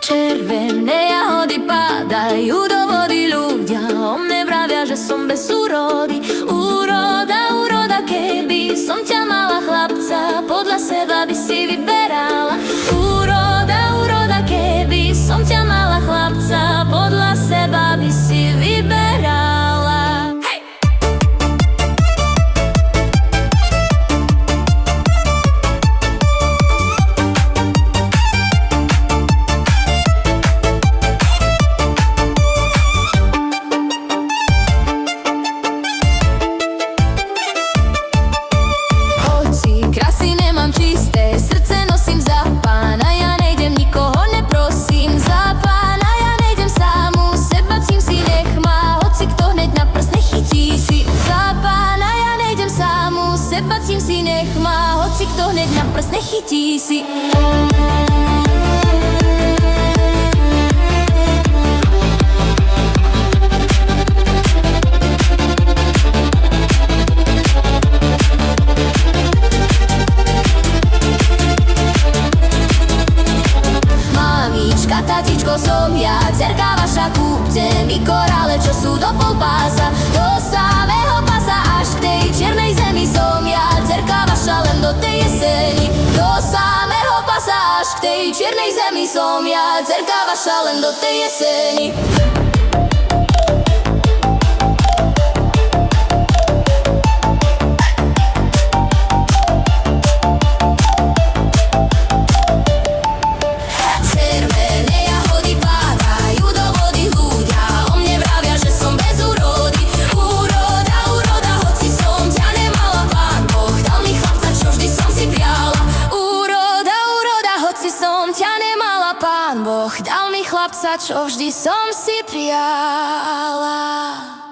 Červené jahody padajú do vody, ľudia o mne vravia, že som bez úrody. Úroda, úroda, keby som ťa mala chlapca, podľa seba by si vyberala. Úroda, úroda, keby som ťa mala chlapca, podľa seba by si vyberala. Hej! Čisté srdce nosím za Pána, ja nejdem nikoho, neprosím za Pána, ja nejdem samu seba, čím si nech ma, hoci kto hneď na prst nechytí si. Za Pána ja nejdem samu seba, čím si nech ma, hoci kto hneď na prst nechytí si. Tatičko som ja, dcerka vaša, kúpte mi korále, čo sú do pol pása. Do samého pasa až k tej čiernej zemi som ja, dcerka vaša, len do tej jeseni. Do samého pasa až k tej čiernej zemi som ja, dcerka vaša, len do tej jeseni. Pán Boh dal mi chlapca, čo vždy som si priala.